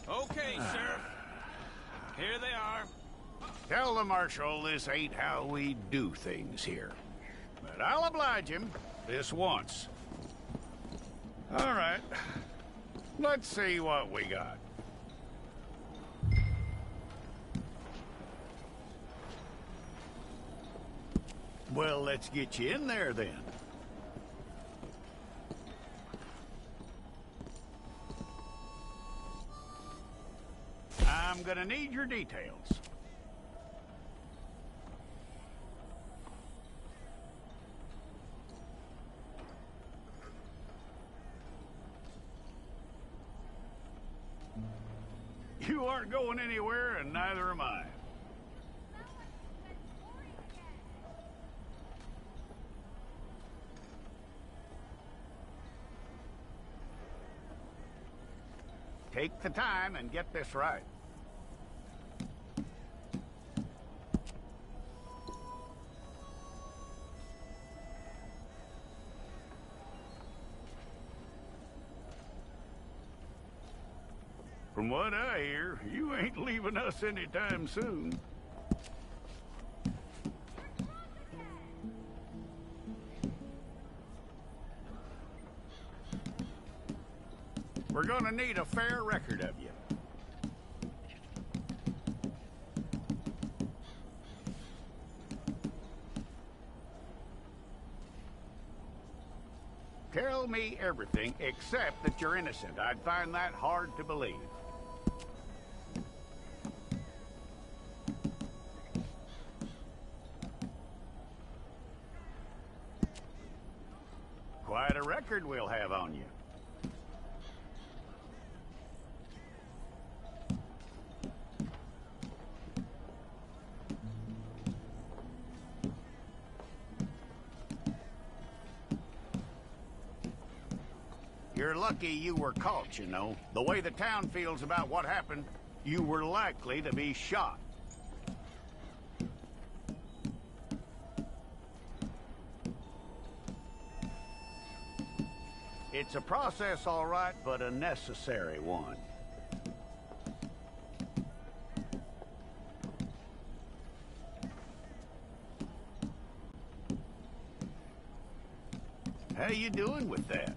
Okay, Sheriff. Here they are. Tell the Marshal this ain't how we do things here. But I'll oblige him this once. All right. Let's see what we got. Well, let's get you in there then. I'm gonna need your details. You aren't going anywhere, and neither am I. Take the time and get this right. From what I hear, you ain't leaving us anytime soon. We're gonna need a fair record of you. Tell me everything except that you're innocent. I'd find that hard to believe. Quite a record we'll have on you. You're lucky you were caught, you know. The way the town feels about what happened, you were likely to be shot. It's a process, all right, but a necessary one. How you doing with that?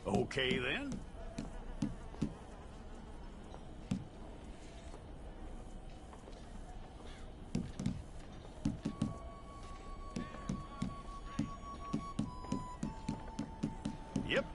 Okay, then. Yep.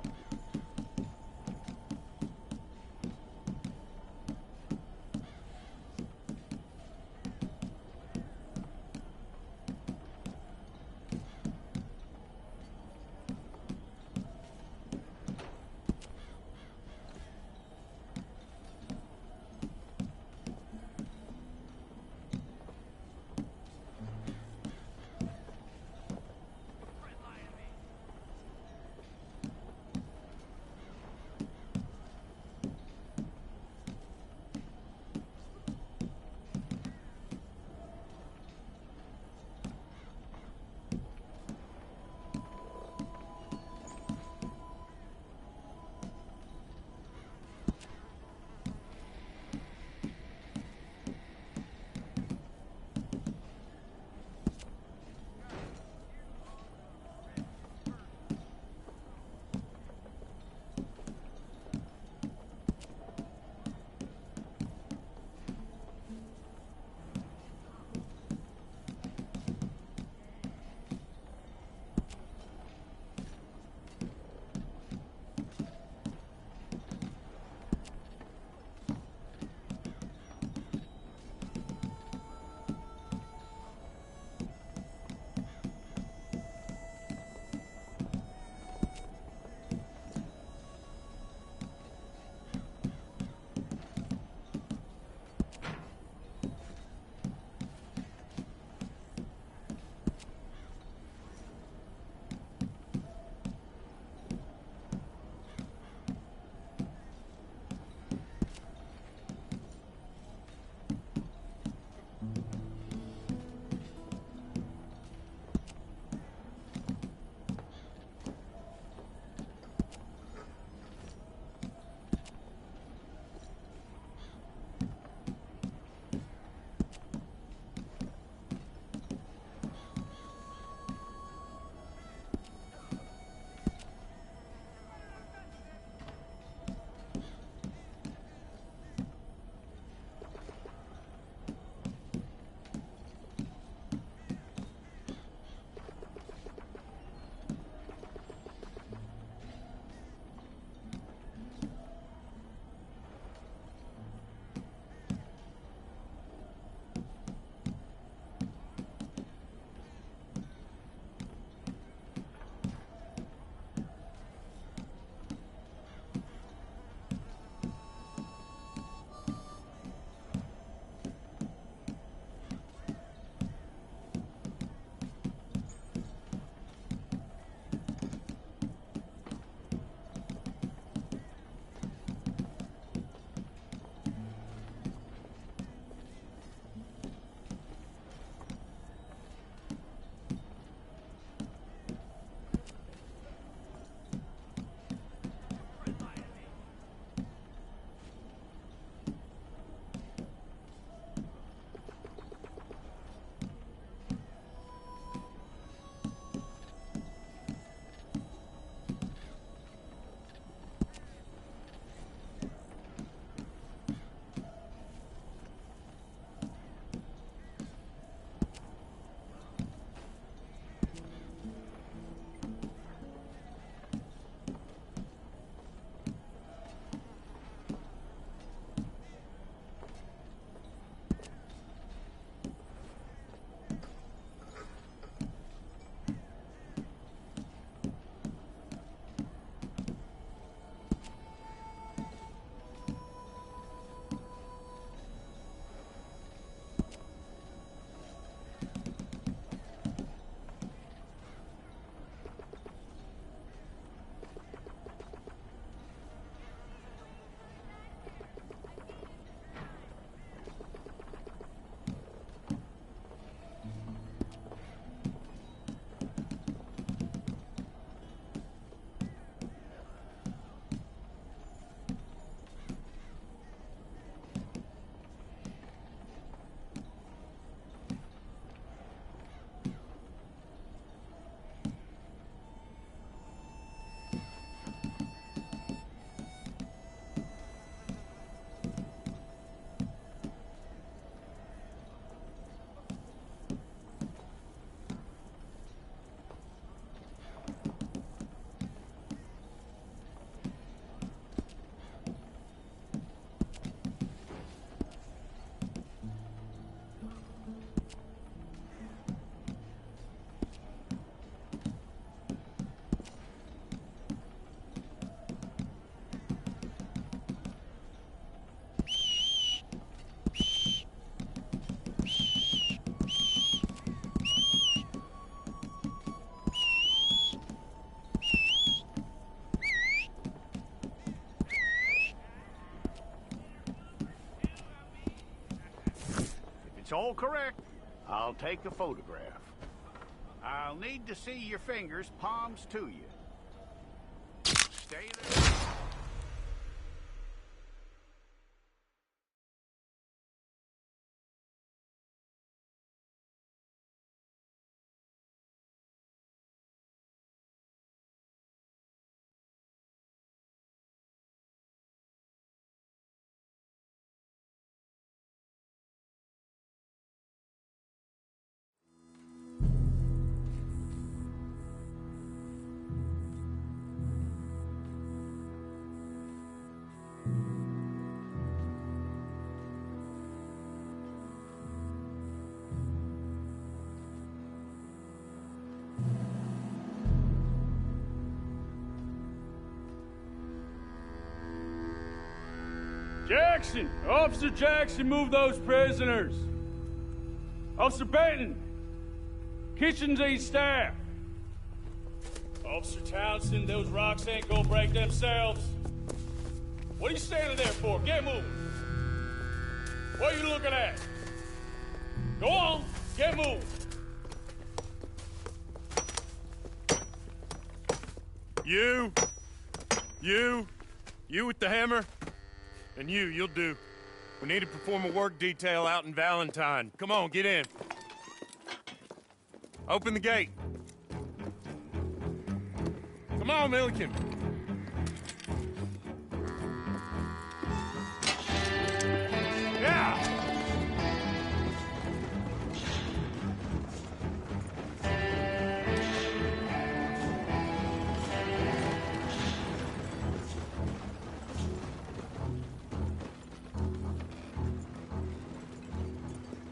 That's all correct. I'll take a photograph. I'll need to see your fingers, palms to you. Stay there. Jackson! Officer Jackson, move those prisoners! Officer Benton! Kitchens ain't staff! Officer Townsend, those rocks ain't gonna break themselves. What are you standing there for? Get moving! What are you looking at? Go on, get moving! You with the hammer? And you'll do. We need to perform a work detail out in Valentine. Come on, get in. Open the gate. Come on, Milliken. Yeah!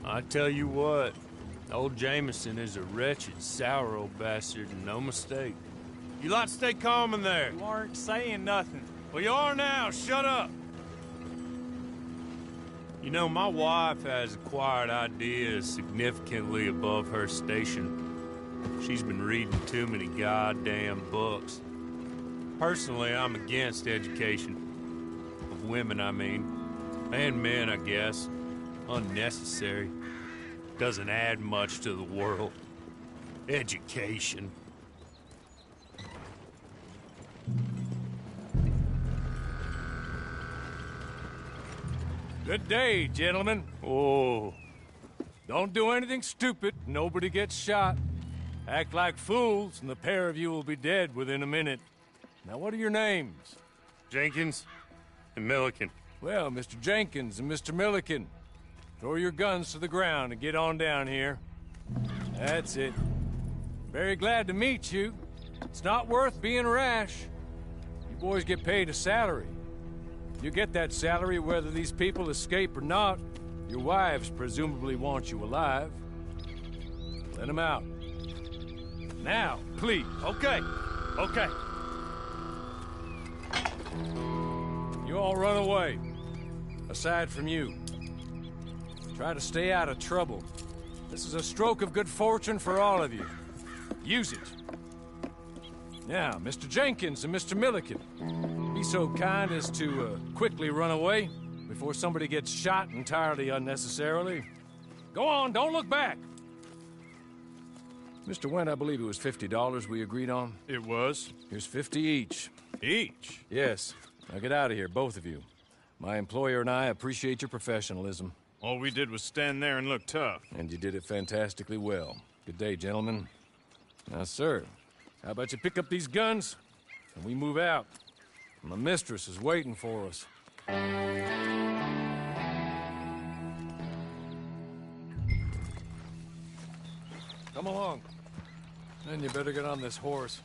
I tell you what, old Jameson is a wretched, sour old bastard, and no mistake. You lot stay calm in there. You aren't saying nothing. Well, you are now. Shut up. You know, my wife has acquired ideas significantly above her station. She's been reading too many goddamn books. Personally, I'm against education. Of women, I mean. And men, I guess. Unnecessary. Doesn't add much to the world. Education. Good day, gentlemen. Oh. Don't do anything stupid. Nobody gets shot. Act like fools, and the pair of you will be dead within a minute. Now, what are your names? Jenkins and Milliken. Well, Mr. Jenkins and Mr. Milliken, throw your guns to the ground and get on down here. That's it. Very glad to meet you. It's not worth being rash. You boys get paid a salary. You get that salary whether these people escape or not. Your wives presumably want you alive. Let them out. Now, please. Okay. You all run away. Aside from you. Try to stay out of trouble. This is a stroke of good fortune for all of you. Use it. Now, Mr. Jenkins and Mr. Milliken, be so kind as to quickly run away before somebody gets shot entirely unnecessarily. Go on, don't look back. Mr. Wendt, I believe it was $50 we agreed on. It was. Here's 50 each. Each? Yes. Now get out of here, both of you. My employer and I appreciate your professionalism. All we did was stand there and look tough. And you did it fantastically well. Good day, gentlemen. Now, sir, how about you pick up these guns and we move out? My mistress is waiting for us. Come along. Then you better get on this horse.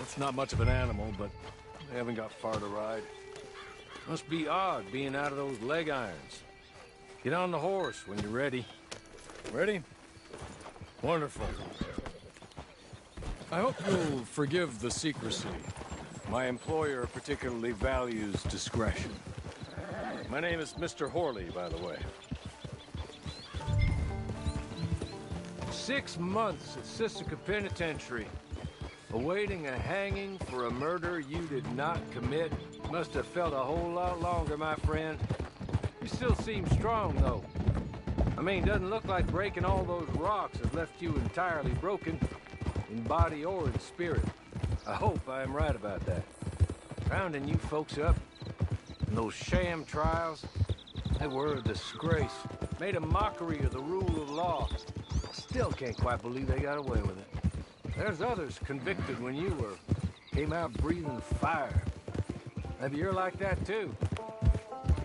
It's not much of an animal, but they haven't got far to ride. Must be odd being out of those leg irons. Get on the horse when you're ready. Ready? Wonderful. I hope you'll forgive the secrecy. My employer particularly values discretion. My name is Mr. Horley, by the way. 6 months at Sissica Penitentiary, awaiting a hanging for a murder you did not commit. Must have felt a whole lot longer, my friend. You still seem strong, though. I mean, doesn't look like breaking all those rocks has left you entirely broken, in body or in spirit. I hope I am right about that. Rounding you folks up, and those sham trials, they were a disgrace. Made a mockery of the rule of law. Still can't quite believe they got away with it. There's others convicted when you were. Came out breathing fire. Maybe you're like that too.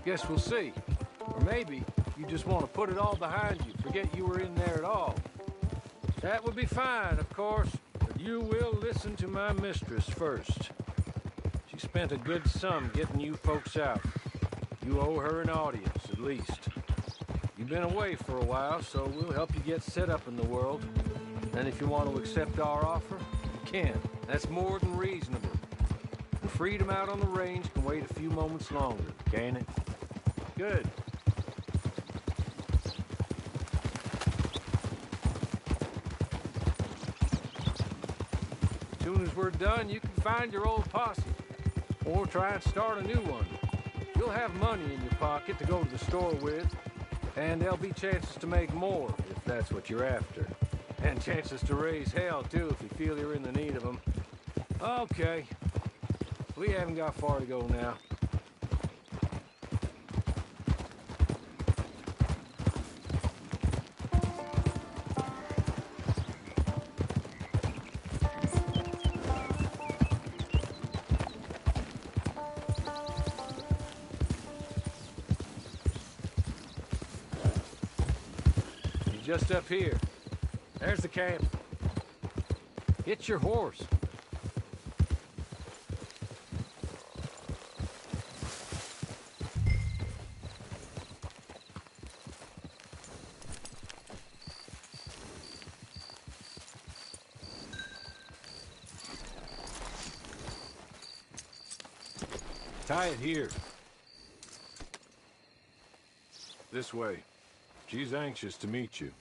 Guess we'll see. Or maybe you just want to put it all behind you, forget you were in there at all. That would be fine, of course, but you will listen to my mistress first. She spent a good sum getting you folks out. You owe her an audience, at least. You've been away for a while, so we'll help you get set up in the world. And if you want to accept our offer, you can. That's more than reasonable. And freedom out on the range can wait a few moments longer, can't it? Good. As soon as we're done, you can find your old posse. Or try and start a new one. You'll have money in your pocket to go to the store with. And there'll be chances to make more, if that's what you're after. And chances to raise hell, too, if you feel you're in the need of them. Okay. We haven't got far to go now. Just up here. There's the camp. Get your horse. Tie it here. This way. She's anxious to meet you.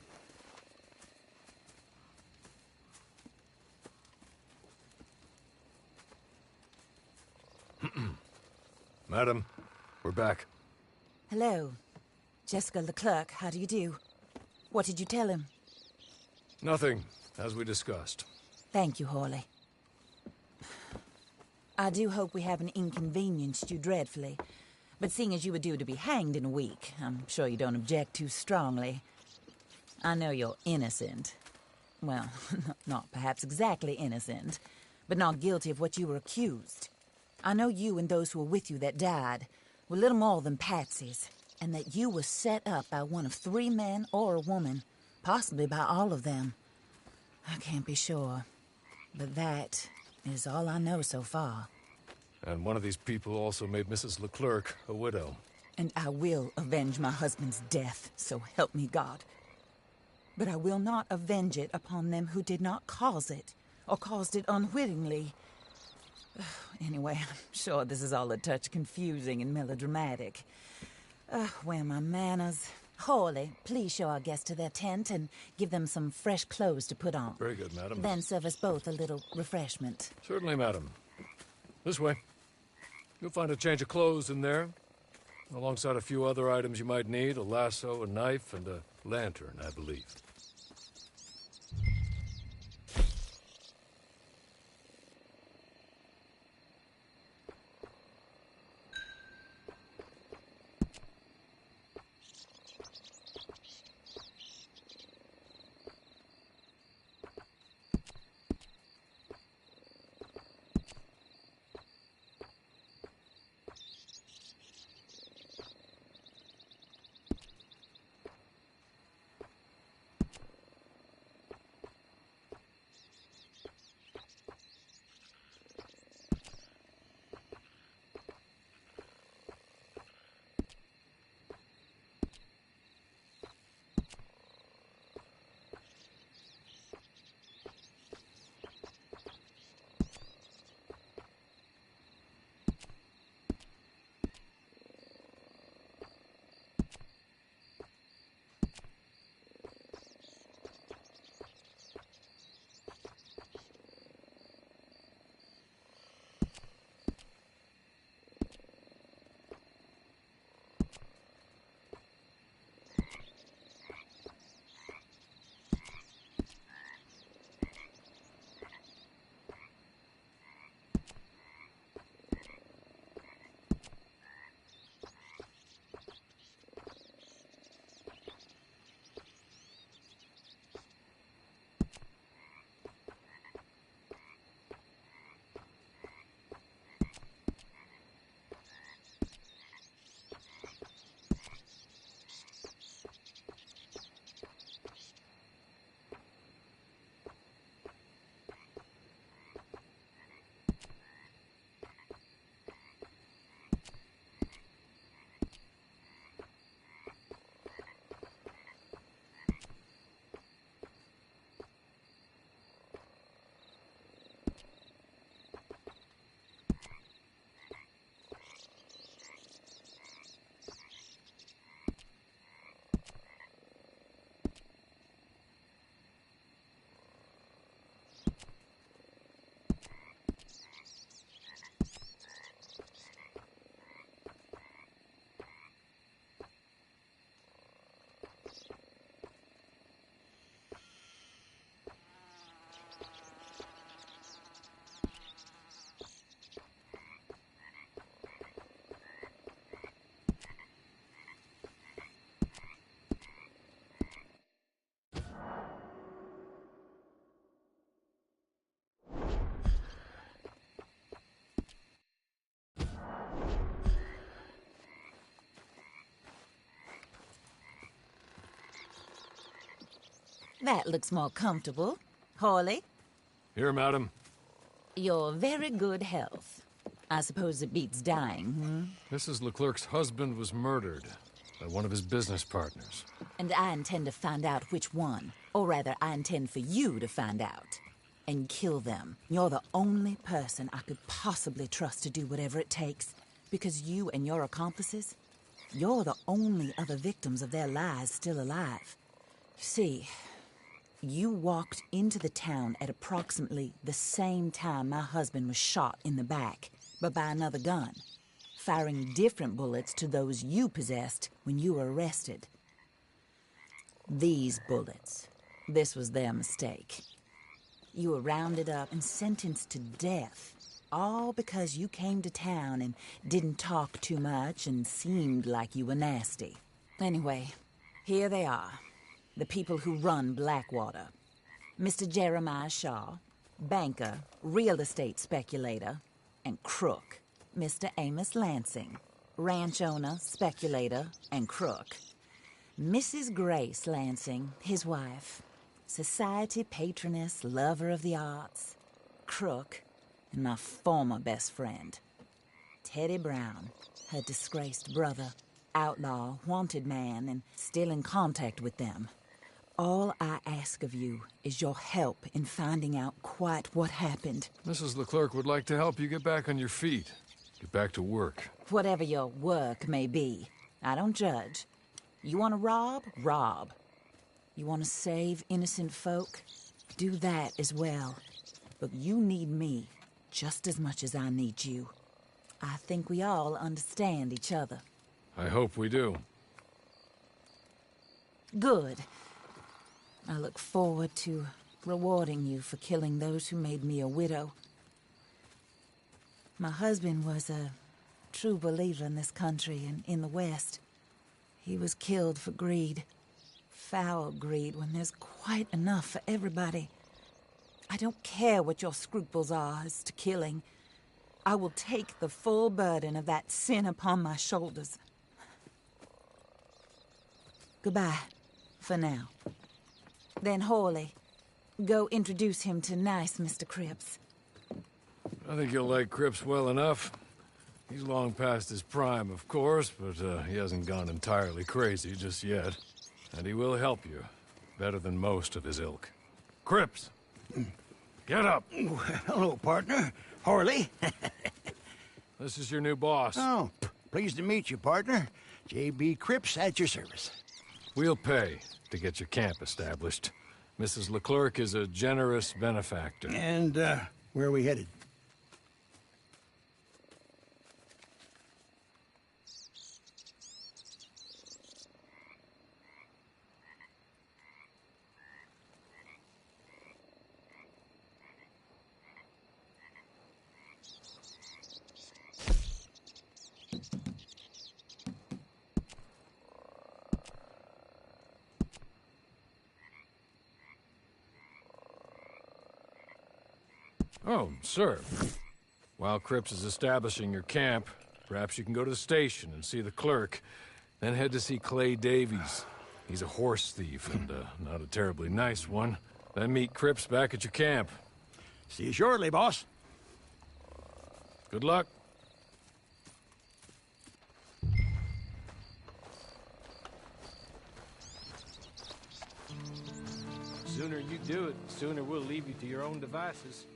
Madam, we're back. Hello. Jessica Leclerc, how do you do? What did you tell him? Nothing, as we discussed. Thank you, Horley. I do hope we haven't inconvenienced you dreadfully. But seeing as you were due to be hanged in a week, I'm sure you don't object too strongly. I know you're innocent. Well, not perhaps exactly innocent, but not guilty of what you were accused. I know you and those who were with you that died were little more than patsies, and that you were set up by one of 3 men or a woman, possibly by all of them. I can't be sure, but that is all I know so far. And one of these people also made Mrs. Leclerc a widow. And I will avenge my husband's death, so help me God. But I will not avenge it upon them who did not cause it, or caused it unwittingly. Anyway, I'm sure this is all a touch confusing and melodramatic. Where are my manners? Horley, please show our guests to their tent and give them some fresh clothes to put on. Very good, madam. Then serve us both a little refreshment. Certainly, madam. This way. You'll find a change of clothes in there, alongside a few other items you might need, a lasso, a knife, and a lantern, I believe. That looks more comfortable. Hawley, Here, madam. your very good health. I suppose it beats dying, Mrs. Leclerc's husband was murdered by one of his business partners. And I intend to find out which one. Or rather, I intend for you to find out. And kill them. You're the only person I could possibly trust to do whatever it takes. Because you and your accomplices, you're the only other victims of their lies still alive. You see, you walked into the town at approximately the same time my husband was shot in the back, but by another gun, firing different bullets to those you possessed when you were arrested. These bullets, this was their mistake. You were rounded up and sentenced to death, all because you came to town and didn't talk too much and seemed like you were nasty. Anyway, here they are, the people who run Blackwater. Mr. Jeremiah Shaw, banker, real estate speculator, and crook. Mr. Amos Lansing, ranch owner, speculator, and crook. Mrs. Grace Lansing, his wife, society patroness, lover of the arts, crook, and my former best friend. Teddy Brown, her disgraced brother, outlaw, wanted man, and still in contact with them. All I ask of you is your help in finding out quite what happened. Mrs. Leclerc would like to help you get back on your feet. Get back to work. Whatever your work may be, I don't judge. You want to rob? Rob. You want to save innocent folk? Do that as well. But you need me just as much as I need you. I think we all understand each other. I hope we do. Good. I look forward to rewarding you for killing those who made me a widow. My husband was a true believer in this country and in the West. He was killed for greed. Foul greed when there's quite enough for everybody. I don't care what your scruples are as to killing. I will take the full burden of that sin upon my shoulders. Goodbye, for now. Then Hawley, go introduce him to nice Mr. Cripps. I think you'll like Cripps well enough. He's long past his prime, of course, but he hasn't gone entirely crazy just yet. And he will help you, better than most of his ilk. Cripps! Get up! Hello, partner. Hawley. This is your new boss. Oh, pleased to meet you, partner. J.B. Cripps at your service. We'll pay to get your camp established. Mrs. Leclerc is a generous benefactor. And, where are we headed? Oh, sir. While Cripps is establishing your camp, perhaps you can go to the station and see the clerk, then head to see Clay Davies. He's a horse thief, and not a terribly nice one. Then meet Cripps back at your camp. See you shortly, boss. Good luck. The sooner you do it, the sooner we'll leave you to your own devices.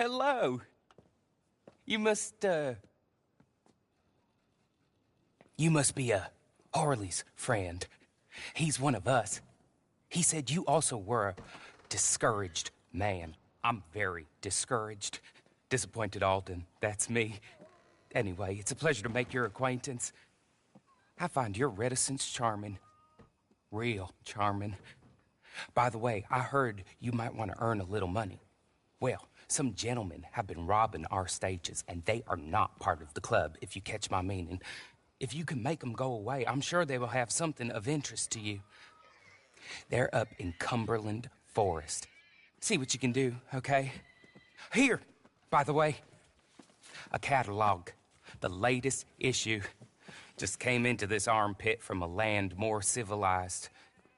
Hello. You must be Harley's friend. He's one of us. He said you also were a discouraged man. I'm very discouraged. Disappointed Alden, that's me. Anyway, it's a pleasure to make your acquaintance. I find your reticence charming. Real charming. By the way, I heard you might want to earn a little money. Well, some gentlemen have been robbing our stages, and they are not part of the club, if you catch my meaning. If you can make them go away, I'm sure they will have something of interest to you. They're up in Cumberland Forest. See what you can do, okay? Here, by the way, a catalog. The latest issue. Just came into this armpit from a land more civilized.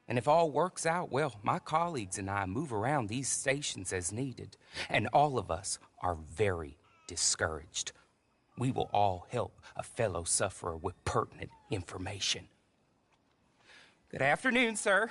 And if all works out, well, my colleagues and I move around these stations as needed. And all of us are very discouraged. We will all help a fellow sufferer with pertinent information. Good afternoon, sir.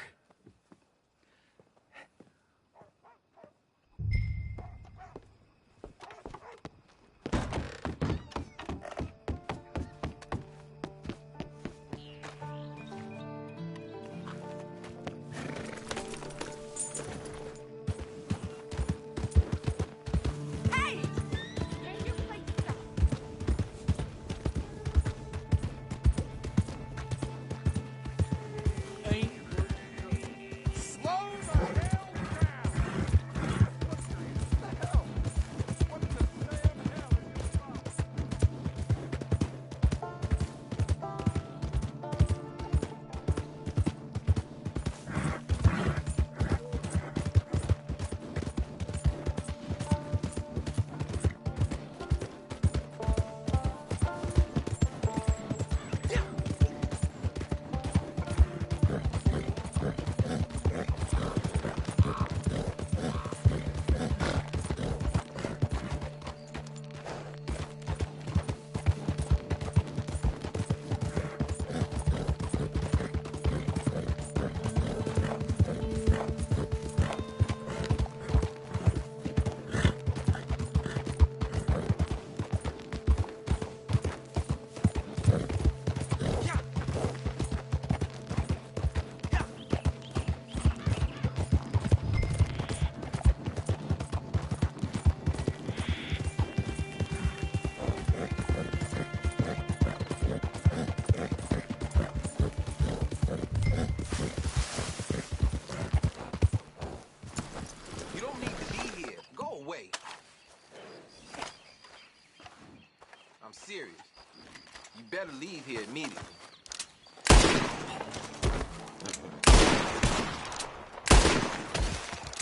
Serious. You better leave here immediately.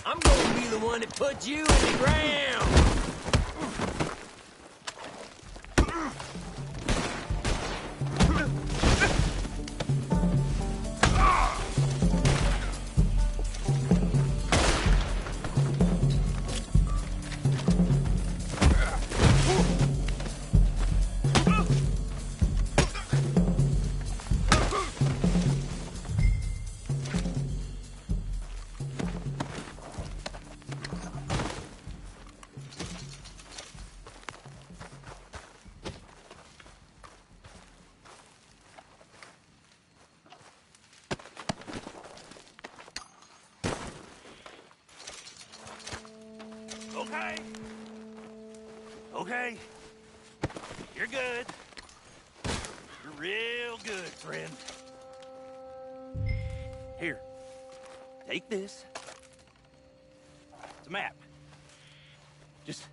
I'm gonna be the one that put you in the ground! Okay. Okay. You're good. You're real good, friend. Here. Take this. It's a map. Just...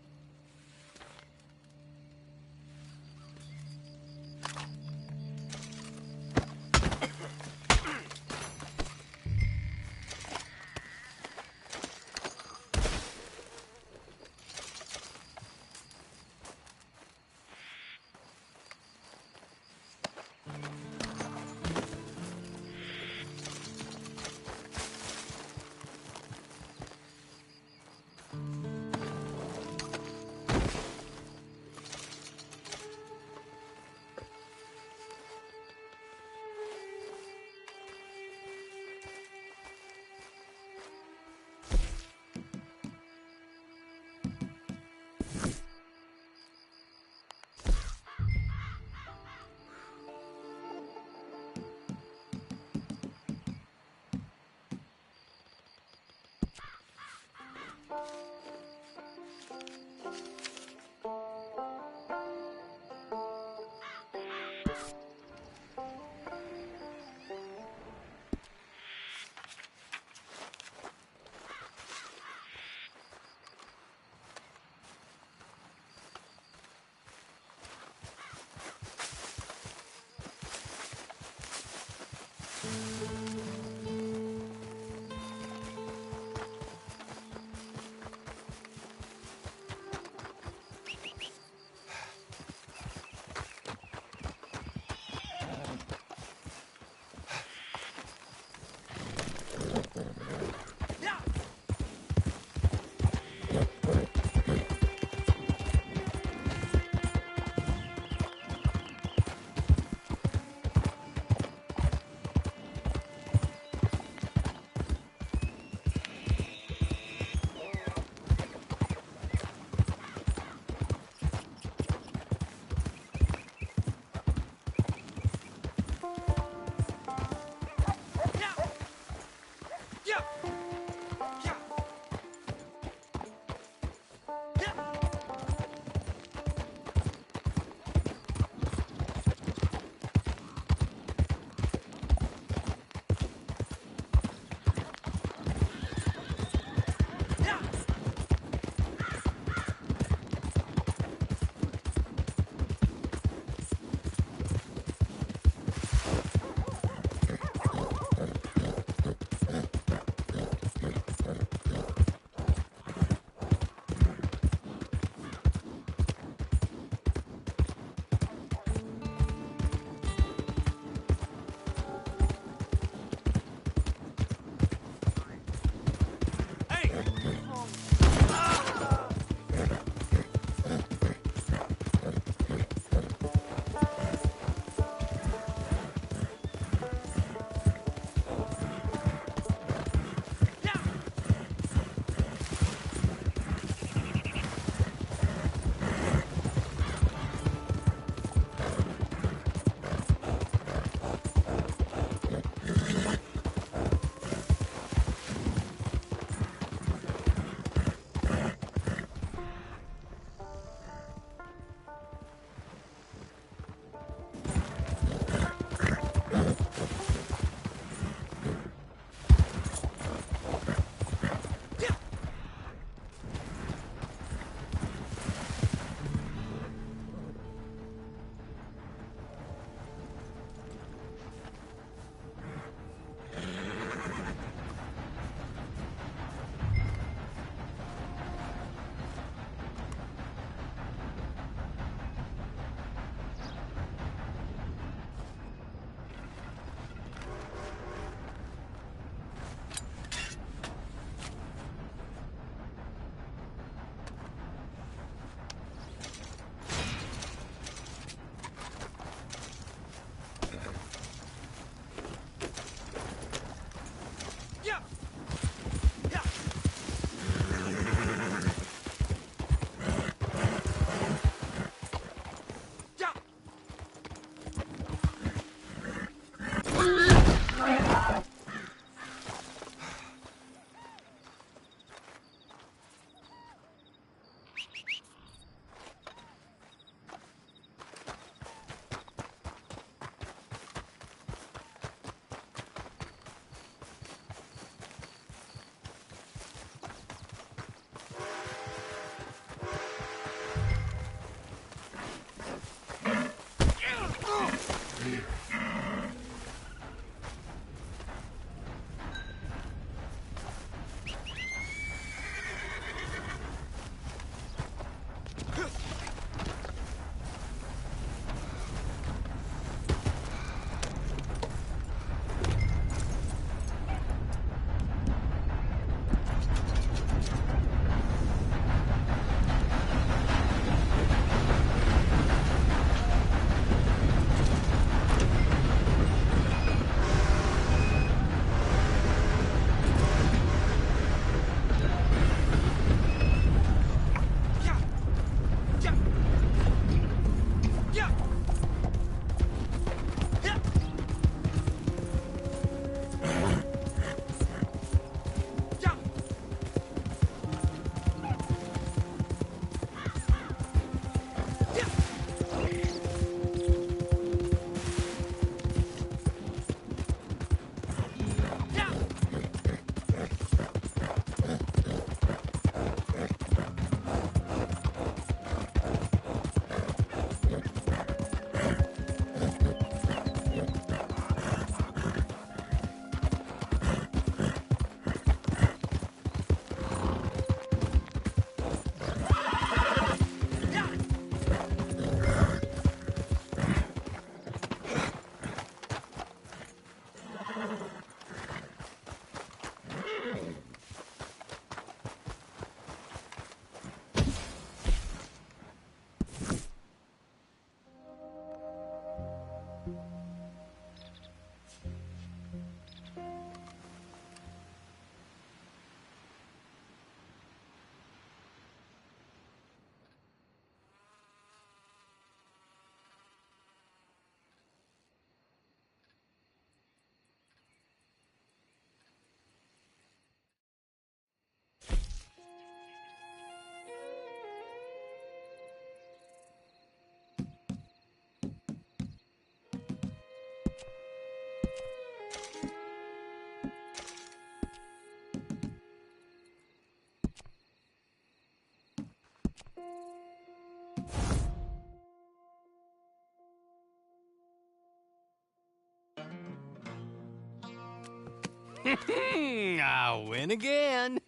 I win again.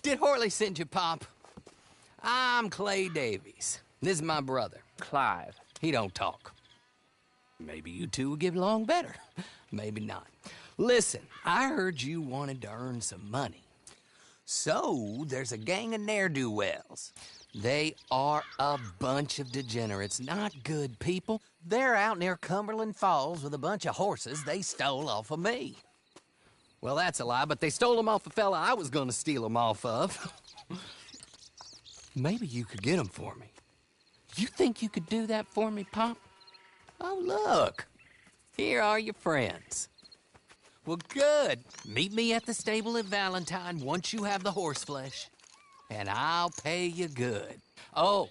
Did Horley send you, Pop? I'm Clay Davies. This is my brother, Clive. He don't talk. Maybe you two will get along better. Maybe not. Listen, I heard you wanted to earn some money. So, there's a gang of ne'er-do-wells. They are a bunch of degenerates, not good people. They're out near Cumberland Falls with a bunch of horses they stole off of me. Well, that's a lie, but they stole them off a fella I was gonna steal them off of. Maybe you could get them for me. You think you could do that for me, Pop? Oh, look. Here are your friends. Well, good. Meet me at the stable at Valentine once you have the horse flesh, and I'll pay you good. Oh.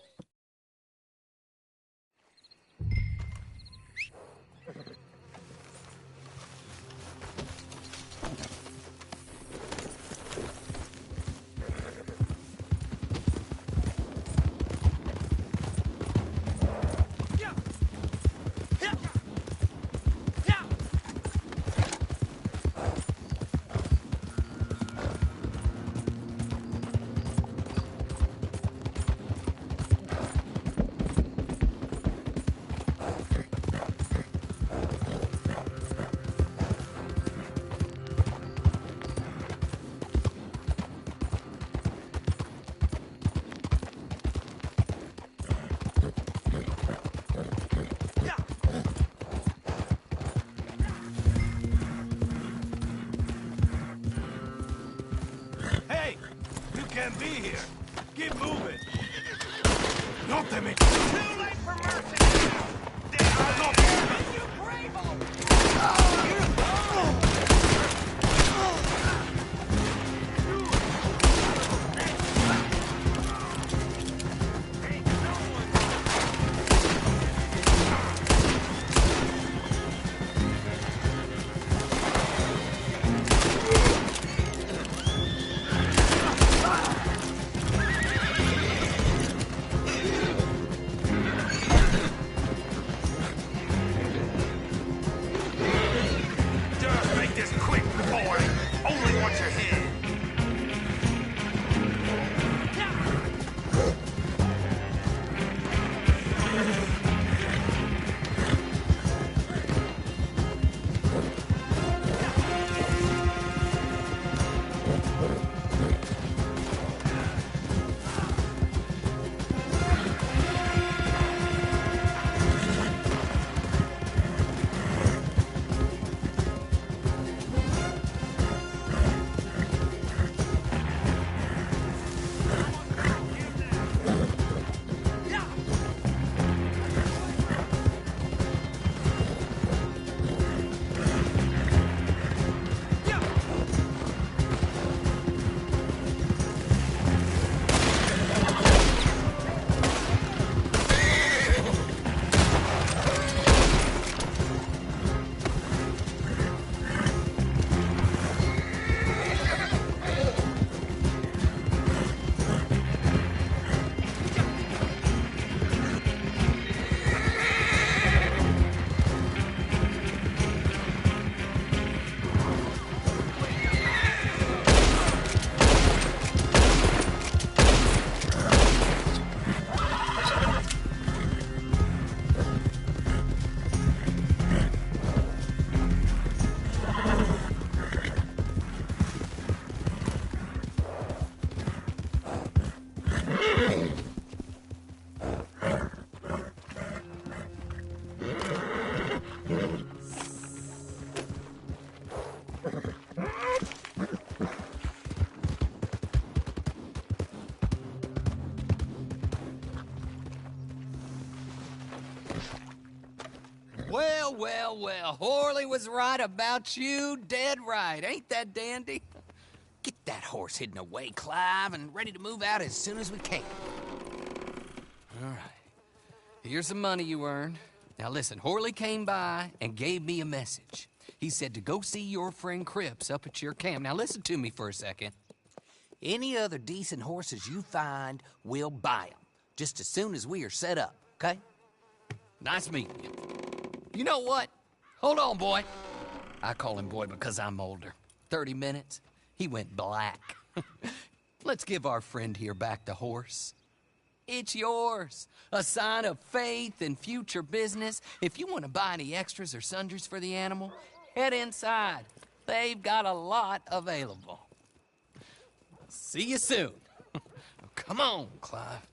Hey! You can't be here! Keep moving! No te me... Too late for mercy now! You bravo! Well, Horley was right about you, dead right. Ain't that dandy? Get that horse hidden away, Clive, and ready to move out as soon as we can. All right. Here's the money you earned. Now listen, Horley came by and gave me a message. He said to go see your friend Cripps up at your camp. Now listen to me for a second. Any other decent horses you find, we'll buy them. Just as soon as we are set up, okay? Nice meeting you. You know what? Hold on, boy. I call him boy because I'm older. 30 minutes, he went black. Let's give our friend here back the horse. It's yours. A sign of faith and future business. If you want to buy any extras or sundries for the animal, head inside. They've got a lot available. See you soon. Come on, Clive.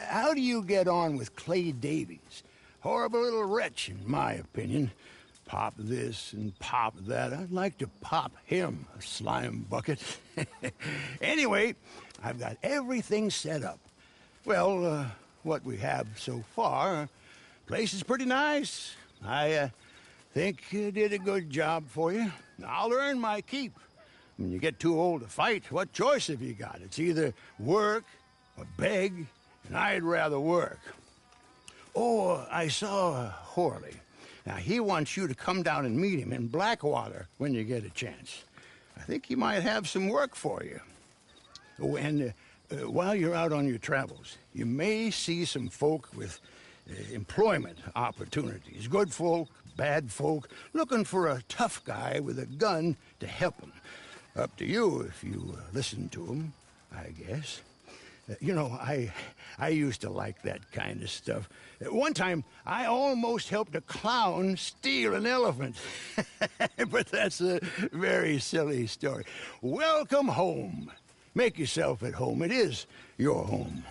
How do you get on with Clay Davies? Horrible little wretch, in my opinion. Pop this and pop that. I'd like to pop him, a slime bucket. Anyway, I've got everything set up. Well, what we have so far, place is pretty nice. I think you did a good job for you. I'll earn my keep. When you get too old to fight, what choice have you got? It's either work or beg, and I'd rather work. Oh, I saw Horley. Now, he wants you to come down and meet him in Blackwater when you get a chance. I think he might have some work for you. Oh, and while you're out on your travels, you may see some folk with employment opportunities. Good folk, bad folk, looking for a tough guy with a gun to help them. Up to you if you listen to them, I guess. You know, I used to like that kind of stuff. One time, I almost helped a clown steal an elephant. But that's a very silly story. Welcome home. Make yourself at home. It is your home.